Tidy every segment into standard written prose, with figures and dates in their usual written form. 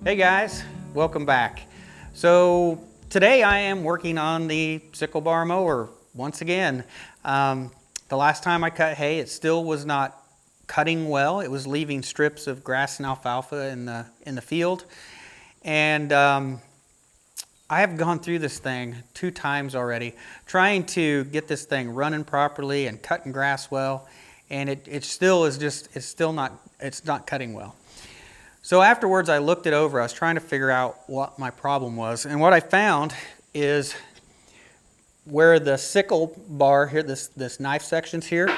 Hey guys, welcome back. So today I am working on the Sicklebar Mower once again. The last time I cut hay, it still was not cutting well. It was leaving strips of grass and alfalfa in the field. And I have gone through this thing 2 times already, trying to get this thing running properly and cutting grass well. And it still is it's not cutting well. So afterwards, I looked it over. I was trying to figure out what my problem was. And what I found is where the sickle bar here, this knife sections here,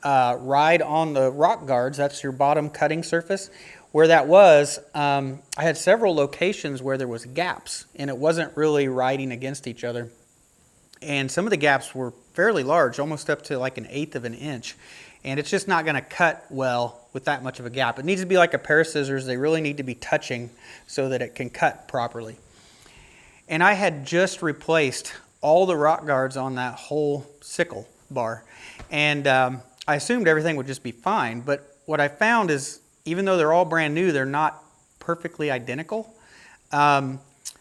ride on the rock guards. That's your bottom cutting surface. Where that was, I had several locations where there was gaps, and it wasn't really riding against each other. And some of the gaps were fairly large, almost up to like 1/8 of an inch. And it's just not going to cut well with that much of a gap. It needs to be like a pair of scissors. They really need to be touching so that it can cut properly. And I had just replaced all the rock guards on that whole sickle bar. And I assumed everything would just be fine. But what I found is, even though they're all brand new, they're not perfectly identical.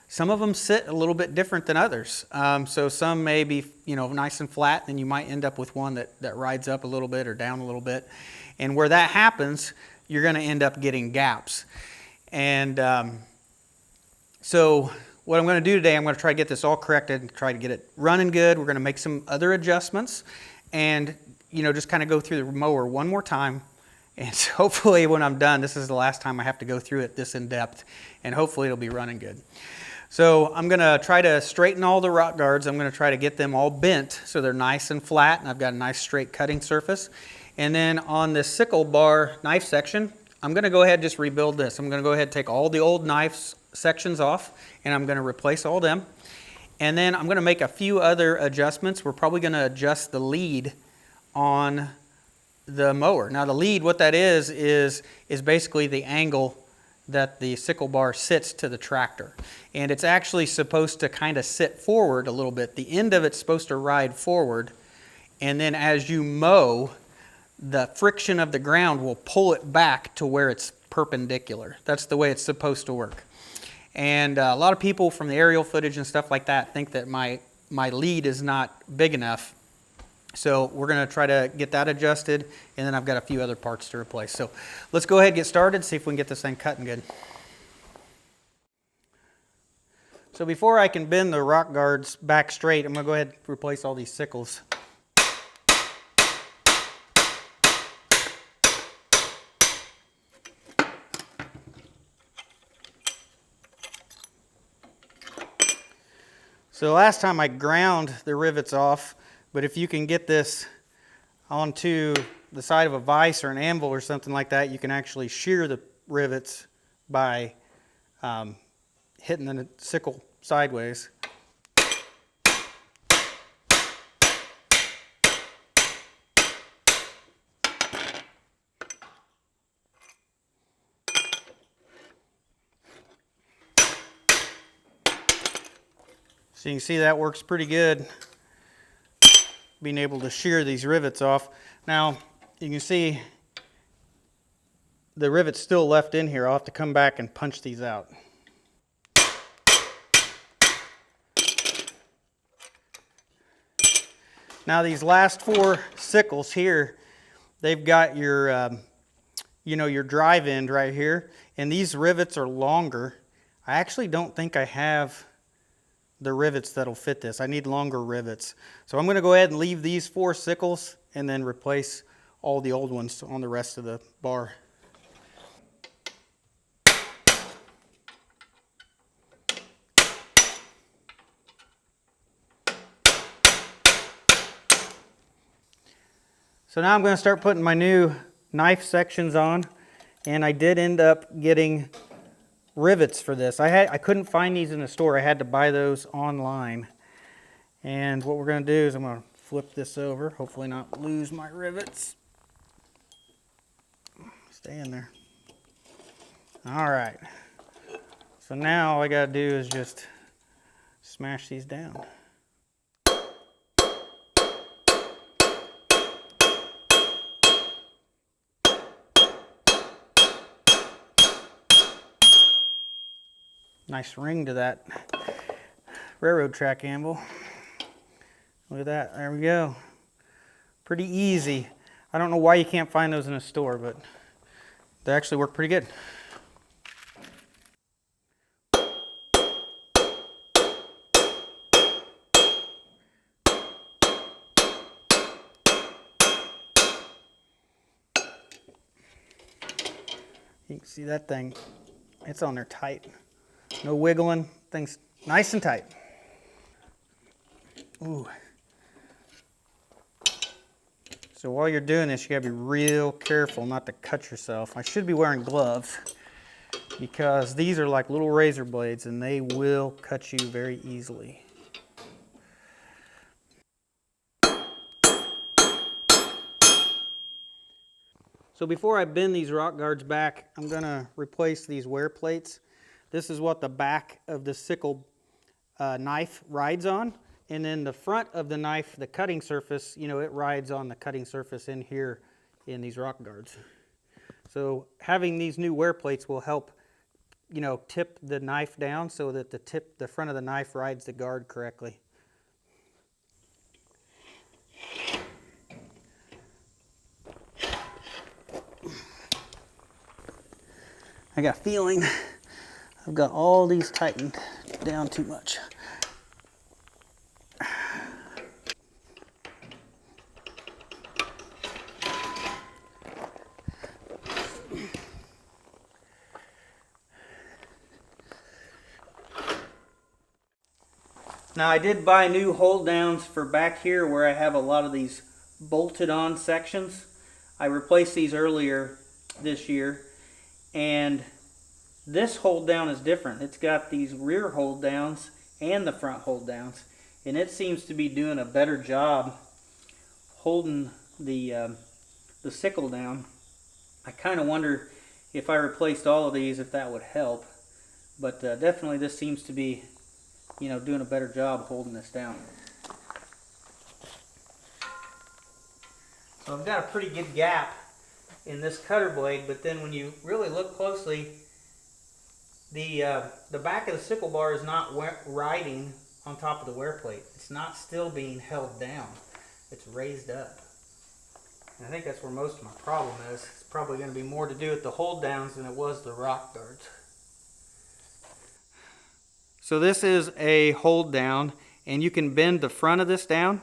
Some of them sit a little bit different than others. So some may be, nice and flat, and you might end up with one that rides up a little bit or down a little bit. And where that happens, you're going to end up getting gaps. And so what I'm going to do today, I'm going to try to get this all corrected and try to get it running good. We're going to make some other adjustments and, just kind of go through the mower one more time. And so hopefully when I'm done, this is the last time I have to go through it this in depth, and hopefully it'll be running good. So I'm going to try to straighten all the rock guards. I'm going to try to get them all bent so they're nice and flat, and I've got a nice straight cutting surface. And then on this sickle bar knife section, I'm going to go ahead and just rebuild this. I'm going to go ahead and take all the old knife sections off, and I'm going to replace all them. And then I'm going to make a few other adjustments. We're probably going to adjust the lead on the mower. Now the lead, what that is basically the angle that the sickle bar sits to the tractor. And it's actually supposed to kind of sit forward a little bit. The end of it's supposed to ride forward, and then as you mow, the friction of the ground will pull it back to where it's perpendicular. That's the way it's supposed to work. And a lot of people from the aerial footage and stuff like that think that my lead is not big enough. So we're going to try to get that adjusted, and then I've got a few other parts to replace. So let's go ahead and get started, see if we can get this thing cutting good. So before I can bend the rock guards back straight, I'm going to go ahead and replace all these sickles. So last time I ground the rivets off, but if you can get this onto the side of a vise or an anvil or something like that, you can actually shear the rivets by hitting the sickle sideways. So you can see that works pretty good, being able to shear these rivets off. Now you can see the rivets still left in here. I'll have to come back and punch these out. Now these last 4 sickles here, they've got your your drive end right here, and these rivets are longer. I actually don't think I have the rivets that'll fit this. I need longer rivets. So I'm going to go ahead and leave these 4 sickles and then replace all the old ones on the rest of the bar. So now I'm going to start putting my new knife sections on, and I did end up getting rivets for this. I couldn't find these in the store. I had to buy those online. And what we're going to do is I'm going to flip this over, hopefully not lose my rivets. Stay in there. All right. So now all I got to do is just smash these down. Nice ring to that railroad track anvil. Look at that, there we go. Pretty easy. I don't know why you can't find those in a store, but they actually work pretty good. You can see that thing, it's on there tight. No wiggling, thing's nice and tight. Ooh. So while you're doing this, you gotta be real careful not to cut yourself. I should be wearing gloves because these are like little razor blades and they will cut you very easily. So before I bend these rock guards back, I'm gonna replace these wear plates. This is what the back of the sickle knife rides on. And then the front of the knife, the cutting surface, you know, it rides on the cutting surface in here in these rock guards. So having these new wear plates will help, you know, tip the knife down so that the front of the knife rides the guard correctly. I got a feeling I've got all these tightened down too much. Now I did buy new hold downs for back here where I have a lot of these bolted on sections. I replaced these earlier this year, and this hold down is different. It's got these rear hold downs and the front hold downs, and it seems to be doing a better job holding the sickle down. I kind of wonder if I replaced all of these if that would help, but definitely this seems to be, you know, doing a better job holding this down. So I've got a pretty good gap in this cutter blade, but then when you really look closely, the back of the sickle bar is not riding on top of the wear plate. It's not still being held down. It's raised up. And I think that's where most of my problem is. It's probably going to be more to do with the hold downs than it was the rock guards. So this is a hold down, and you can bend the front of this down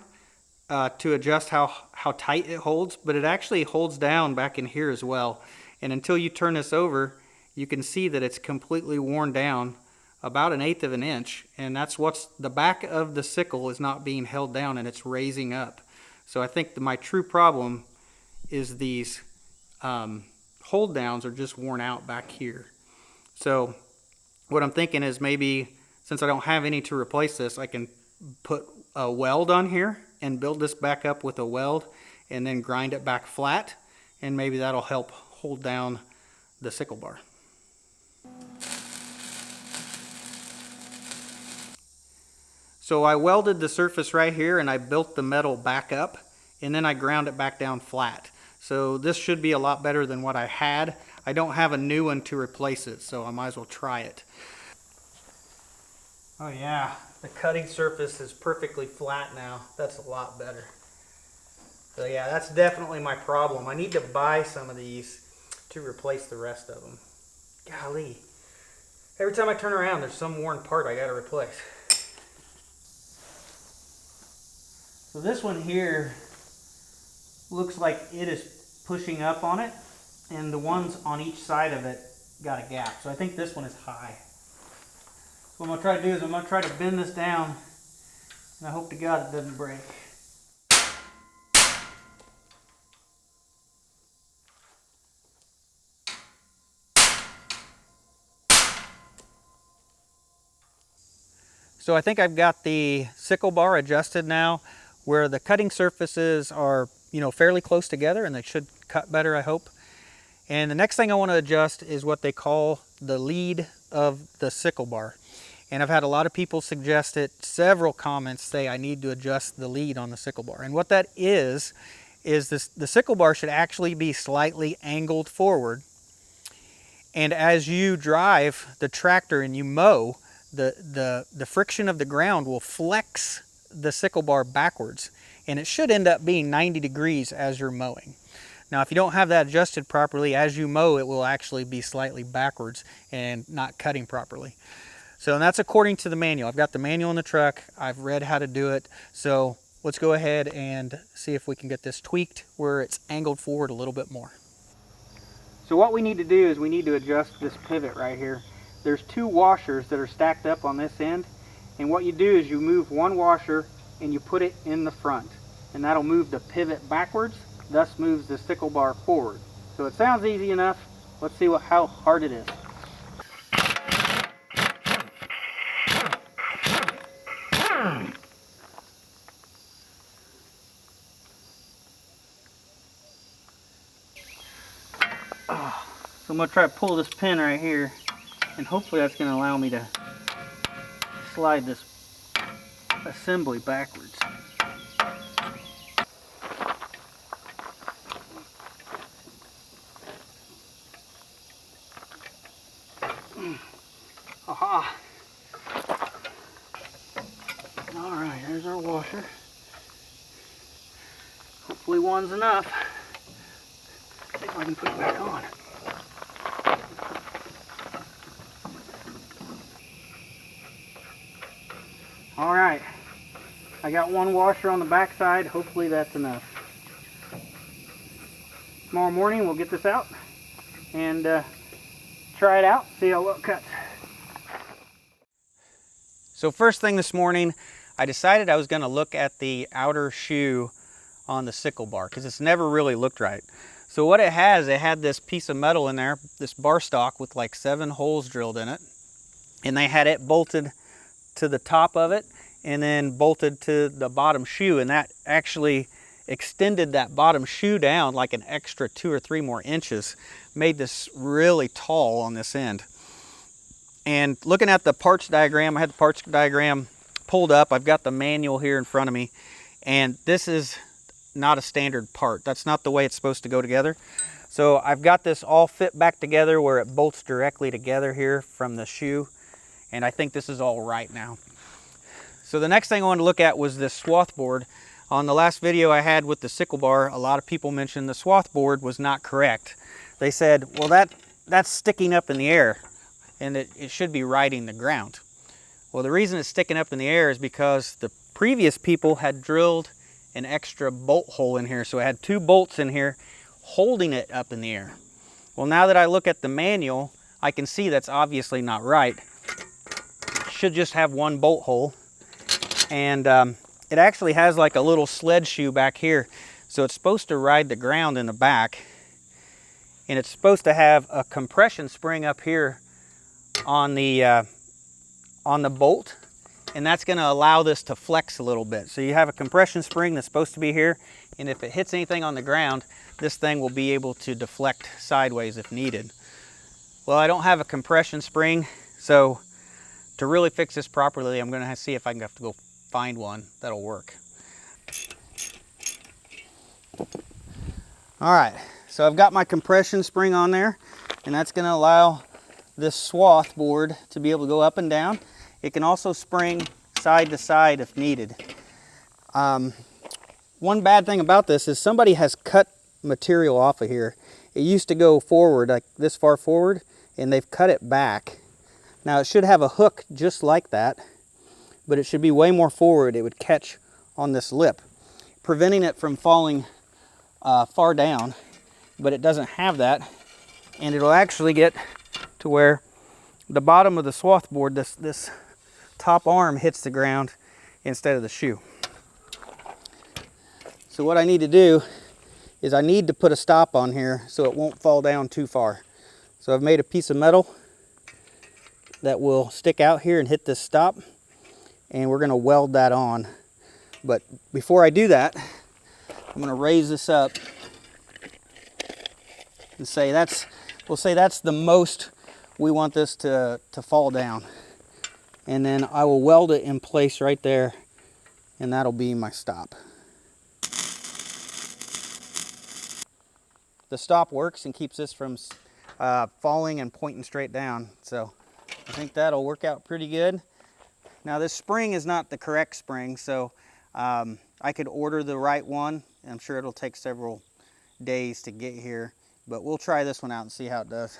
to adjust how tight it holds, but it actually holds down back in here as well. And until you turn this over, you can see that it's completely worn down about 1/8 of an inch, and that's what's the back of the sickle is not being held down and it's raising up. So I think my true problem is these hold downs are just worn out back here. So what I'm thinking is maybe since I don't have any to replace this, I can put a weld on here and build this back up with a weld and then grind it back flat, and maybe that'll help hold down the sickle bar. So I welded the surface right here and I built the metal back up, and then I ground it back down flat. So this should be a lot better than what I had. I don't have a new one to replace it, so I might as well try it. Oh yeah, the cutting surface is perfectly flat now. That's a lot better. So yeah, that's definitely my problem. I need to buy some of these to replace the rest of them. Golly. Every time I turn around, there's some worn part I gotta replace. So this one here looks like it is pushing up on it, and the ones on each side of it got a gap. So I think this one is high. So what I'm going to try to do is I'm going to try to bend this down, and I hope to God it doesn't break. So I think I've got the sickle bar adjusted now where the cutting surfaces are, you know, fairly close together, and they should cut better, I hope. And the next thing I want to adjust is what they call the lead of the sickle bar. And I've had a lot of people suggest it. Several comments say I need to adjust the lead on the sickle bar. And what that is this, the sickle bar should actually be slightly angled forward. And as you drive the tractor and you mow, the friction of the ground will flex the sickle bar backwards, and it should end up being 90 degrees as you're mowing. Now, if you don't have that adjusted properly, as you mow, it will actually be slightly backwards and not cutting properly. So that's according to the manual. I've got the manual in the truck. I've read how to do it. So let's go ahead and see if we can get this tweaked where it's angled forward a little bit more. So what we need to do is we need to adjust this pivot right here. There's two washers that are stacked up on this end. And what you do is you move one washer and you put it in the front. And that'll move the pivot backwards, thus moves the sickle bar forward. So it sounds easy enough. Let's see how hard it is. So I'm going to try to pull this pin right here, and hopefully that's going to allow me to slide this assembly backwards. Aha! Alright, there's our washer. Hopefully one's enough. See if I can put it back on. Alright, I got one washer on the back side. Hopefully that's enough. Tomorrow morning we'll get this out and try it out, see how well it cuts. So first thing this morning, I decided I was going to look at the outer shoe on the sickle bar because it's never really looked right. So what it had this piece of metal in there, this bar stock with like 7 holes drilled in it, and they had it bolted to the top of it and then bolted to the bottom shoe, and that actually extended that bottom shoe down like an extra 2 or 3 more inches, made this really tall on this end. And looking at the parts diagram, I had the parts diagram pulled up. I've got the manual here in front of me, and this is not a standard part. That's not the way it's supposed to go together. So I've got this all fit back together where it bolts directly together here from the shoe, and I think this is all right now. So the next thing I wanted to look at was this Swathboard. On the last video I had with the sickle bar, a lot of people mentioned the Swathboard was not correct. They said, well, that's sticking up in the air, and it should be riding the ground. Well, the reason it's sticking up in the air is because the previous people had drilled an extra bolt hole in here. So it had 2 bolts in here holding it up in the air. Well, now that I look at the manual, I can see that's obviously not right. It should just have 1 bolt hole. And it actually has like a little sled shoe back here. So it's supposed to ride the ground in the back. And it's supposed to have a compression spring up here on the bolt, and that's going to allow this to flex a little bit. So you have a compression spring that's supposed to be here, and if it hits anything on the ground, this thing will be able to deflect sideways if needed. Well, I don't have a compression spring, so to really fix this properly, I'm going to see if I can have to go find one that'll work. All right, so I've got my compression spring on there, and that's going to allow this Swathboard to be able to go up and down. It can also spring side to side if needed. One bad thing about this is somebody has cut material off of here. It used to go forward, like this far forward, and they've cut it back. Now it should have a hook just like that, but it should be way more forward. It would catch on this lip, preventing it from falling far down, but it doesn't have that, and it'll actually get to where the bottom of the Swathboard, this top arm hits the ground instead of the shoe. So what I need to do is I need to put a stop on here so it won't fall down too far. So I've made a piece of metal that will stick out here and hit this stop, and we're going to weld that on. But before I do that, I'm going to raise this up and say we'll say that's the most we want this to fall down. And then I will weld it in place right there, and that'll be my stop. The stop works and keeps this from falling and pointing straight down. So I think that'll work out pretty good. Now this spring is not the correct spring, so I could order the right one. I'm sure it'll take several days to get here, but we'll try this one out and see how it does.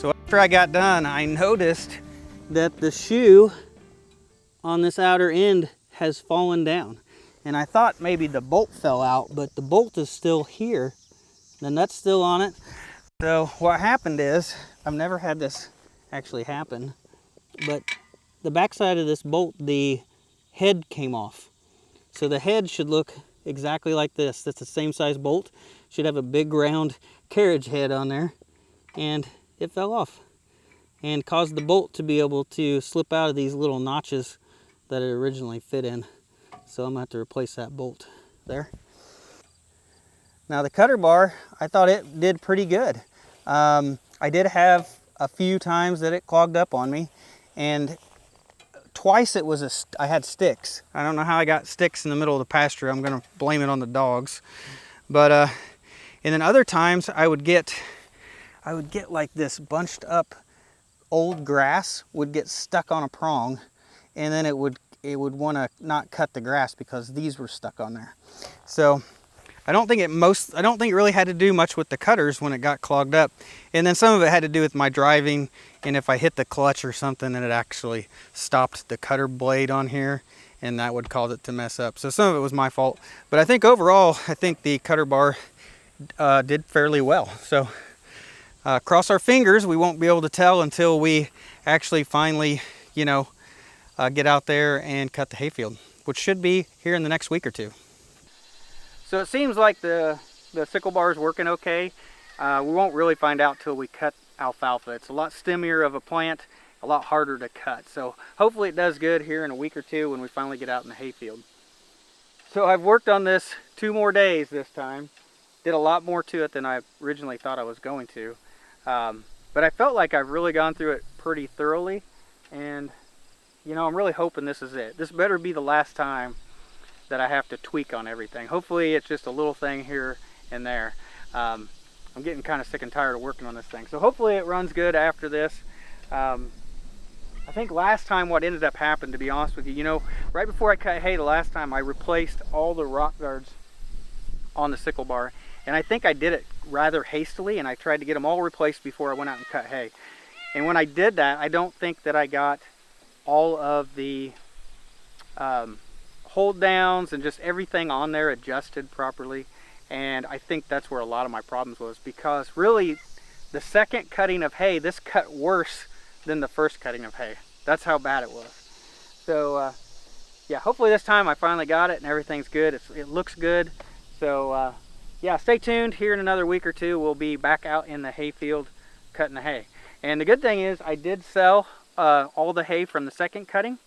So after I got done, I noticed that the shoe on this outer end has fallen down. And I thought maybe the bolt fell out, but the bolt is still here. The nut's still on it. So what happened is, I've never had this actually happen, but the backside of this bolt, the head came off. So the head should look exactly like this. That's the same size bolt. Should have a big round carriage head on there. And it fell off and caused the bolt to be able to slip out of these little notches that it originally fit in. So I'm gonna have to replace that bolt there. Now the cutter bar, I thought it did pretty good. I did have a few times that it clogged up on me, and twice it was I had sticks. I don't know how I got sticks in the middle of the pasture. I'm gonna blame it on the dogs. But and then other times I would get like this bunched up old grass would get stuck on a prong, and then it would want to not cut the grass because these were stuck on there. So I don't think it really had to do much with the cutters when it got clogged up. And then some of it had to do with my driving, and if I hit the clutch or something, then it actually stopped the cutter blade on here, and that would cause it to mess up. So some of it was my fault. But I think overall, I think the cutter bar did fairly well. So cross our fingers, we won't be able to tell until we actually finally, get out there and cut the hayfield, which should be here in the next week or two. So it seems like the sickle bar is working okay. We won't really find out till we cut alfalfa. It's a lot stemmier of a plant, a lot harder to cut. So hopefully it does good here in a week or two when we finally get out in the hayfield. So I've worked on this 2 more days this time. Did a lot more to it than I originally thought I was going to. But I felt like I've really gone through it pretty thoroughly, and I'm really hoping this is it. This better be the last time that I have to tweak on everything. Hopefully it's just a little thing here and there. I'm getting kind of sick and tired of working on this thing. So hopefully it runs good after this. I think last time what ended up happening, to be honest with you, right before I cut hay the last time, I replaced all the rock guards on the sickle bar. And I think I did it rather hastily, and I tried to get them all replaced before I went out and cut hay. And when I did that, I don't think that I got all of the hold downs and just everything on there adjusted properly. And I think that's where a lot of my problems was, because really the second cutting of hay, this cut worse than the first cutting of hay. That's how bad it was. So yeah, hopefully this time I finally got it and everything's good. It looks good. So yeah, stay tuned. Here in another week or two, we'll be back out in the hay field cutting the hay. And the good thing is I did sell all the hay from the second cutting,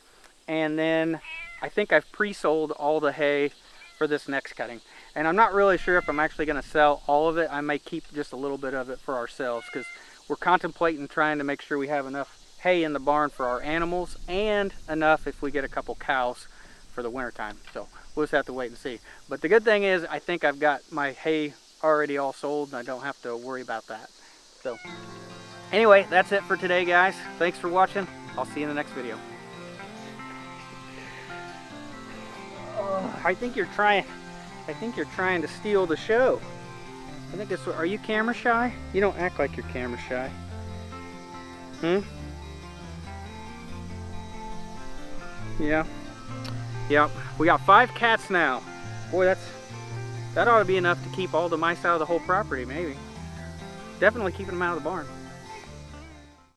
and then I think I've pre-sold all the hay for this next cutting. And I'm not really sure if I'm actually going to sell all of it. I may keep just a little bit of it for ourselves, because we're contemplating trying to make sure we have enough hay in the barn for our animals, and enough if we get a couple cows for the winter time. So we'll just have to wait and see. But the good thing is I think I've got my hay already all sold, and I don't have to worry about that. So anyway, that's it for today, guys. Thanks for watching. I'll see you in the next video. I think you're trying to steal the show. I think it's, are you camera shy? You don't act like you're camera shy. Yeah. Yep. We got 5 cats now. Boy, that ought to be enough to keep all the mice out of the whole property, maybe. Definitely keeping them out of the barn.